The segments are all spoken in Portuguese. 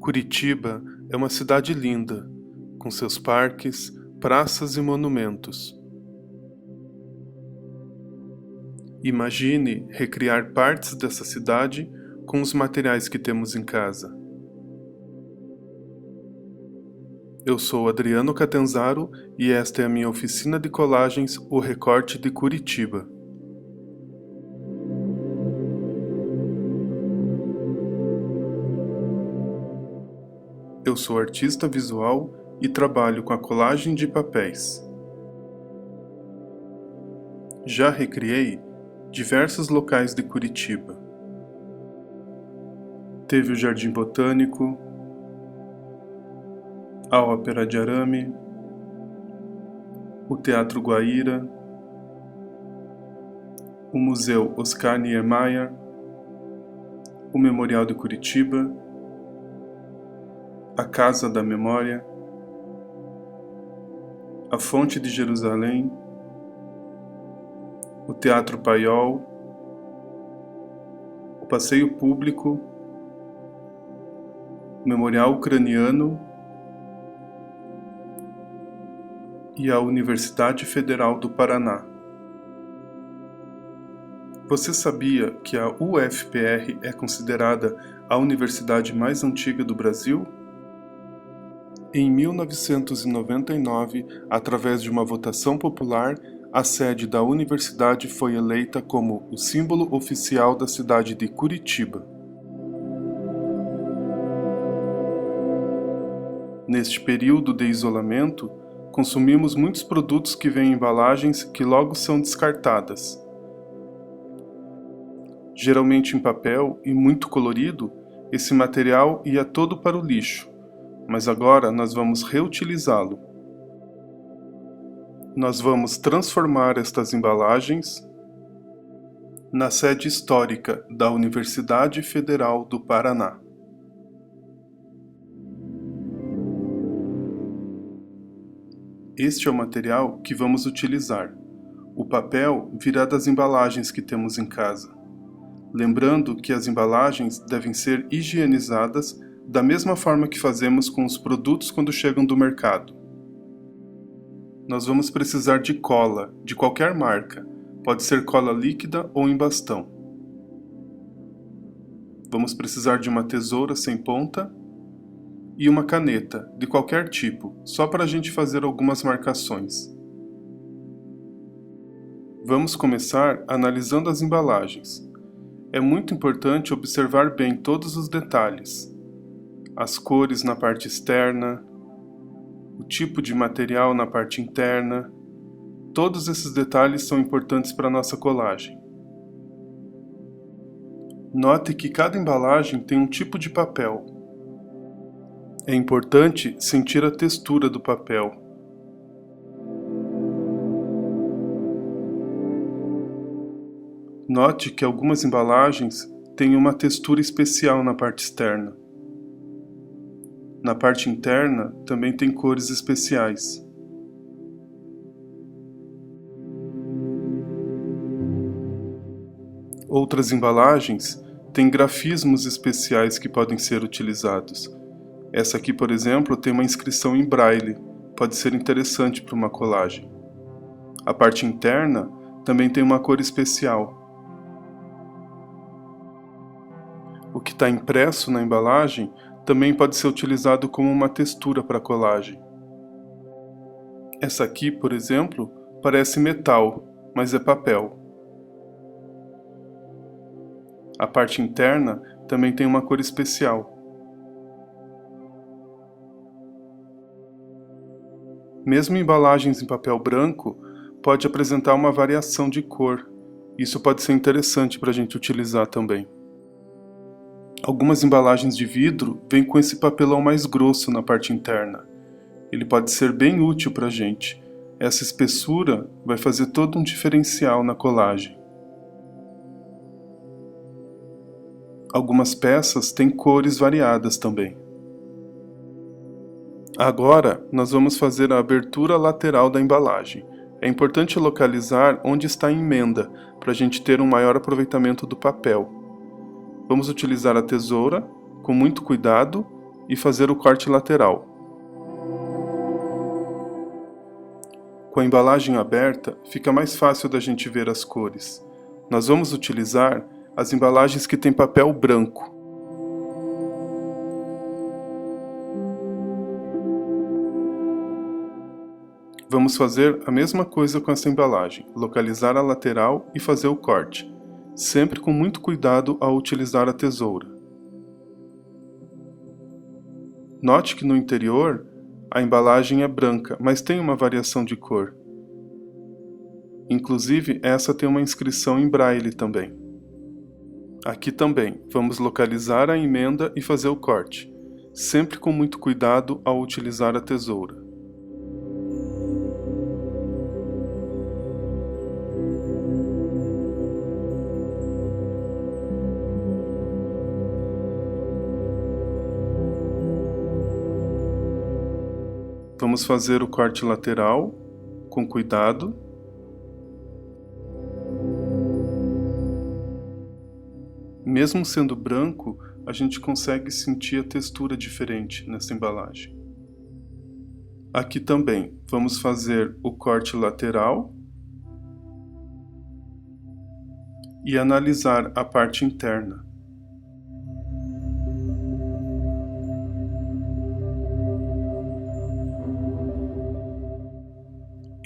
Curitiba é uma cidade linda, com seus parques, praças e monumentos. Imagine recriar partes dessa cidade com os materiais que temos em casa. Eu sou Adriano Catanzaro e esta é a minha oficina de colagens O Recorte de Curitiba. Eu sou artista visual e trabalho com a colagem de papéis. Já recriei diversos locais de Curitiba. Teve o Jardim Botânico, a Ópera de Arame, o Teatro Guaíra, o Museu Oscar Niemeyer, o Memorial de Curitiba, a Casa da Memória, a Fonte de Jerusalém, o Teatro Paiol, o Passeio Público, o Memorial Ucraniano e a Universidade Federal do Paraná. Você sabia que a UFPR é considerada a universidade mais antiga do Brasil? Em 1999, através de uma votação popular, a sede da universidade foi eleita como o símbolo oficial da cidade de Curitiba. Neste período de isolamento, consumimos muitos produtos que vêm em embalagens que logo são descartadas. Geralmente em papel e muito colorido, esse material ia todo para o lixo, mas agora nós vamos reutilizá-lo. Nós vamos transformar estas embalagens na sede histórica da Universidade Federal do Paraná. Este é o material que vamos utilizar. O papel virá das embalagens que temos em casa. Lembrando que as embalagens devem ser higienizadas da mesma forma que fazemos com os produtos quando chegam do mercado. Nós vamos precisar de cola, de qualquer marca. Pode ser cola líquida ou em bastão. Vamos precisar de uma tesoura sem ponta e uma caneta, de qualquer tipo, só para a gente fazer algumas marcações. Vamos começar analisando as embalagens. É muito importante observar bem todos os detalhes. As cores na parte externa, o tipo de material na parte interna. Todos esses detalhes são importantes para a nossa colagem. Note que cada embalagem tem um tipo de papel. É importante sentir a textura do papel. Note que algumas embalagens têm uma textura especial na parte externa. Na parte interna também tem cores especiais. Outras embalagens têm grafismos especiais que podem ser utilizados. Essa aqui, por exemplo, tem uma inscrição em braille, pode ser interessante para uma colagem. A parte interna também tem uma cor especial. O que está impresso na embalagem também pode ser utilizado como uma textura para colagem. Essa aqui, por exemplo, parece metal, mas é papel. A parte interna também tem uma cor especial. Mesmo embalagens em papel branco, pode apresentar uma variação de cor. Isso pode ser interessante para a gente utilizar também. Algumas embalagens de vidro vêm com esse papelão mais grosso na parte interna. Ele pode ser bem útil para a gente. Essa espessura vai fazer todo um diferencial na colagem. Algumas peças têm cores variadas também. Agora, nós vamos fazer a abertura lateral da embalagem. É importante localizar onde está a emenda, para a gente ter um maior aproveitamento do papel. Vamos utilizar a tesoura, com muito cuidado, e fazer o corte lateral. Com a embalagem aberta, fica mais fácil da gente ver as cores. Nós vamos utilizar as embalagens que têm papel branco. Vamos fazer a mesma coisa com essa embalagem, localizar a lateral e fazer o corte, sempre com muito cuidado ao utilizar a tesoura. Note que no interior, a embalagem é branca, mas tem uma variação de cor. Inclusive, essa tem uma inscrição em braille também. Aqui também, vamos localizar a emenda e fazer o corte, sempre com muito cuidado ao utilizar a tesoura. Vamos fazer o corte lateral, com cuidado. Mesmo sendo branco, a gente consegue sentir a textura diferente nessa embalagem. Aqui também, vamos fazer o corte lateral e analisar a parte interna.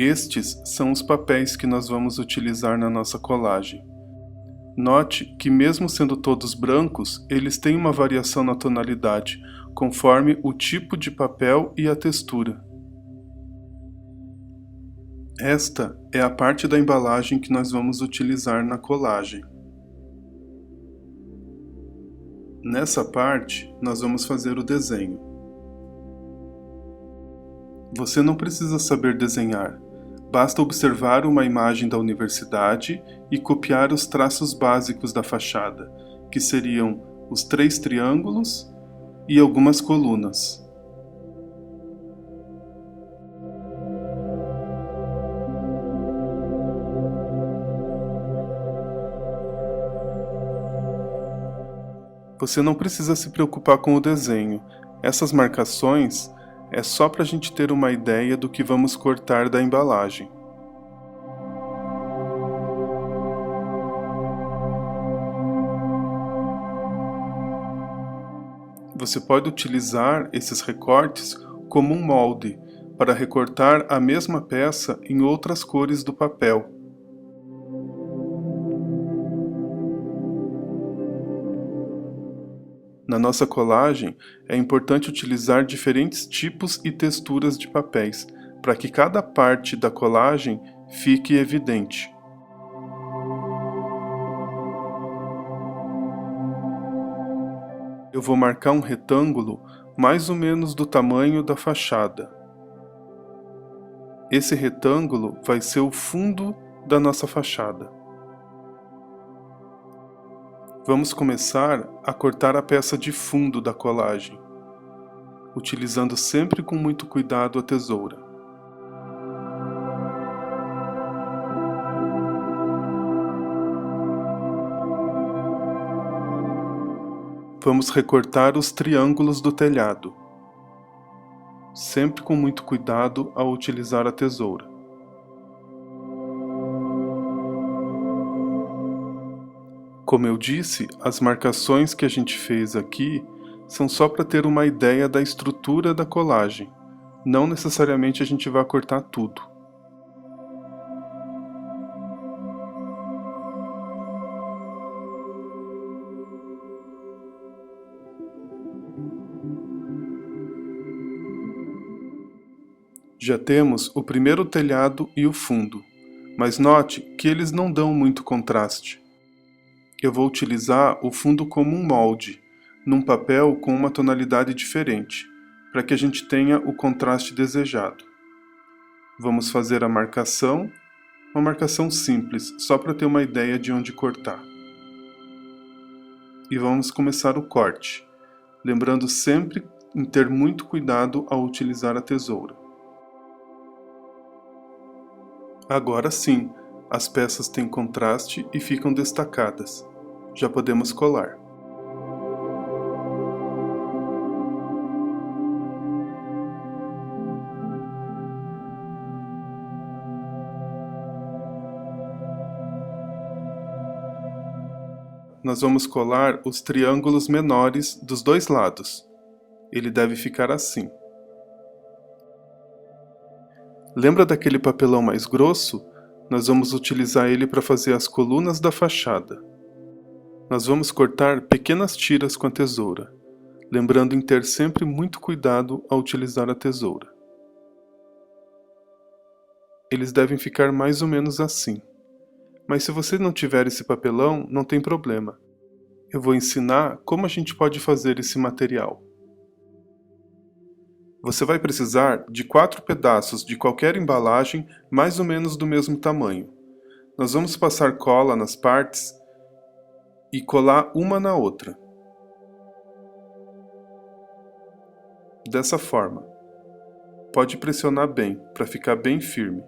Estes são os papéis que nós vamos utilizar na nossa colagem. Note que mesmo sendo todos brancos, eles têm uma variação na tonalidade, conforme o tipo de papel e a textura. Esta é a parte da embalagem que nós vamos utilizar na colagem. Nessa parte, nós vamos fazer o desenho. Você não precisa saber desenhar. Basta observar uma imagem da universidade e copiar os traços básicos da fachada, que seriam os 3 triângulos e algumas colunas. Você não precisa se preocupar com o desenho. Essas marcações é só para a gente ter uma ideia do que vamos cortar da embalagem. Você pode utilizar esses recortes como um molde para recortar a mesma peça em outras cores do papel. Na nossa colagem, é importante utilizar diferentes tipos e texturas de papéis, para que cada parte da colagem fique evidente. Eu vou marcar um retângulo mais ou menos do tamanho da fachada. Esse retângulo vai ser o fundo da nossa fachada. Vamos começar a cortar a peça de fundo da colagem, utilizando sempre com muito cuidado a tesoura. Vamos recortar os triângulos do telhado, sempre com muito cuidado ao utilizar a tesoura. Como eu disse, as marcações que a gente fez aqui são só para ter uma ideia da estrutura da colagem. Não necessariamente a gente vai cortar tudo. Já temos o primeiro telhado e o fundo, mas note que eles não dão muito contraste. Eu vou utilizar o fundo como um molde, num papel com uma tonalidade diferente, para que a gente tenha o contraste desejado. Vamos fazer a marcação, uma marcação simples, só para ter uma ideia de onde cortar. E vamos começar o corte, lembrando sempre em ter muito cuidado ao utilizar a tesoura. Agora sim, as peças têm contraste e ficam destacadas. Já podemos colar. nós vamos colar os triângulos menores dos dois lados. Ele deve ficar assim. Lembra daquele papelão mais grosso? Nós vamos utilizar ele para fazer as colunas da fachada. Nós vamos cortar pequenas tiras com a tesoura, lembrando em ter sempre muito cuidado ao utilizar a tesoura. Eles devem ficar mais ou menos assim. Mas se você não tiver esse papelão, não tem problema. Eu vou ensinar como a gente pode fazer esse material. Você vai precisar de 4 pedaços de qualquer embalagem mais ou menos do mesmo tamanho. Nós vamos passar cola nas partes e colar uma na outra. Dessa forma. Pode pressionar bem, para ficar bem firme.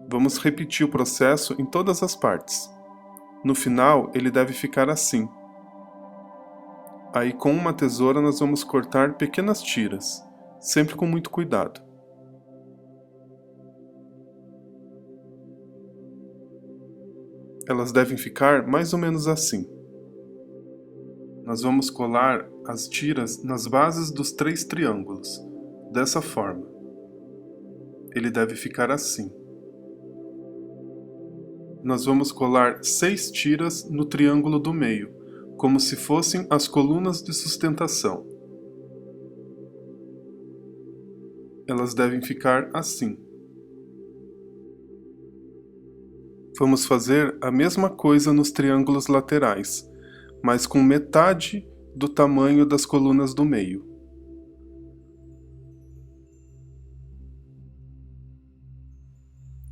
Vamos repetir o processo em todas as partes. No final, ele deve ficar assim. Aí com uma tesoura nós vamos cortar pequenas tiras, sempre com muito cuidado. Elas devem ficar mais ou menos assim. Nós vamos colar as tiras nas bases dos 3 triângulos, dessa forma. Ele deve ficar assim. Nós vamos colar 6 tiras no triângulo do meio, como se fossem as colunas de sustentação. Elas devem ficar assim. Vamos fazer a mesma coisa nos triângulos laterais, mas com metade do tamanho das colunas do meio.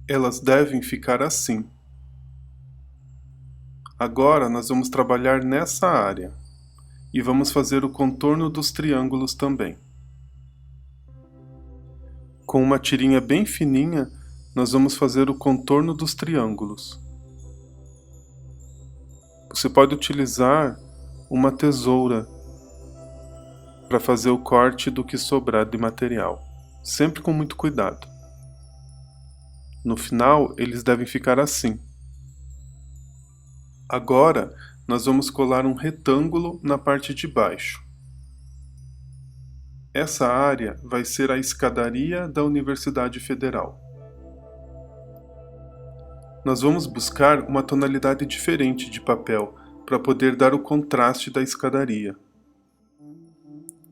Elas devem ficar assim. Agora nós vamos trabalhar nessa área e vamos fazer o contorno dos triângulos também. Com uma tirinha bem fininha, nós vamos fazer o contorno dos triângulos. Você pode utilizar uma tesoura para fazer o corte do que sobrar de material, sempre com muito cuidado. No final, eles devem ficar assim. Agora, nós vamos colar um retângulo na parte de baixo. Essa área vai ser a escadaria da Universidade Federal. Nós vamos buscar uma tonalidade diferente de papel para poder dar o contraste da escadaria.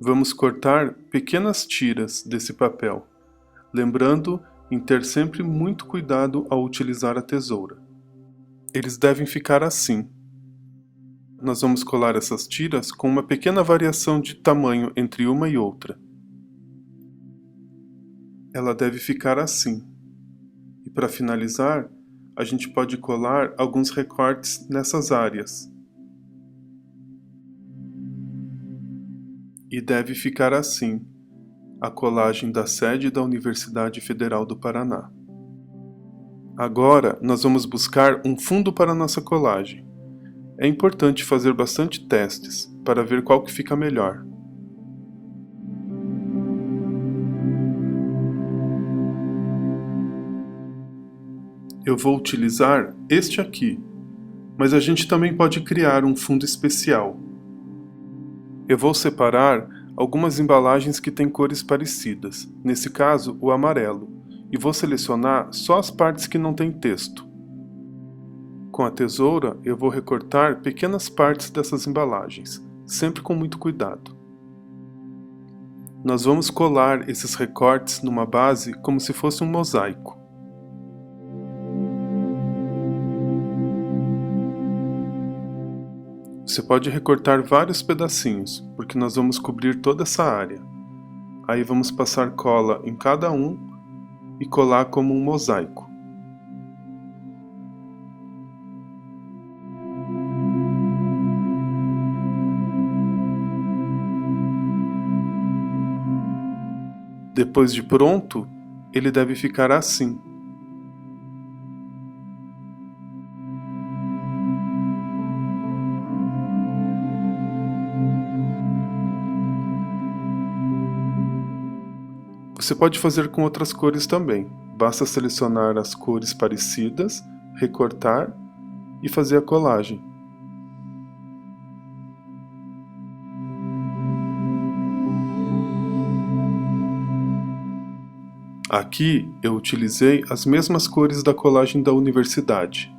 Vamos cortar pequenas tiras desse papel, lembrando em ter sempre muito cuidado ao utilizar a tesoura. Eles devem ficar assim. Nós vamos colar essas tiras com uma pequena variação de tamanho entre uma e outra. Ela deve ficar assim. E para finalizar, a gente pode colar alguns recortes nessas áreas. E deve ficar assim, a colagem da sede da Universidade Federal do Paraná. Agora, nós vamos buscar um fundo para nossa colagem. É importante fazer bastante testes para ver qual que fica melhor. Eu vou utilizar este aqui, mas a gente também pode criar um fundo especial. Eu vou separar algumas embalagens que têm cores parecidas, nesse caso o amarelo, e vou selecionar só as partes que não têm texto. Com a tesoura, eu vou recortar pequenas partes dessas embalagens, sempre com muito cuidado. Nós vamos colar esses recortes numa base como se fosse um mosaico. Você pode recortar vários pedacinhos, porque nós vamos cobrir toda essa área. Aí vamos passar cola em cada um e colar como um mosaico. Depois de pronto, ele deve ficar assim. Você pode fazer com outras cores também. Basta selecionar as cores parecidas, recortar e fazer a colagem. Aqui eu utilizei as mesmas cores da colagem da universidade.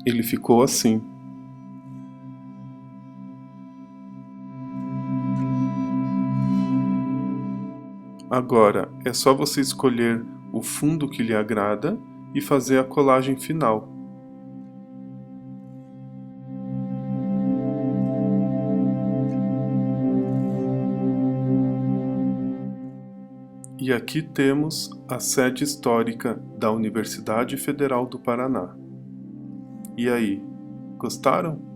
Ele ficou assim. Agora é só você escolher o fundo que lhe agrada e fazer a colagem final. E aqui temos a sede histórica da Universidade Federal do Paraná. E aí, gostaram?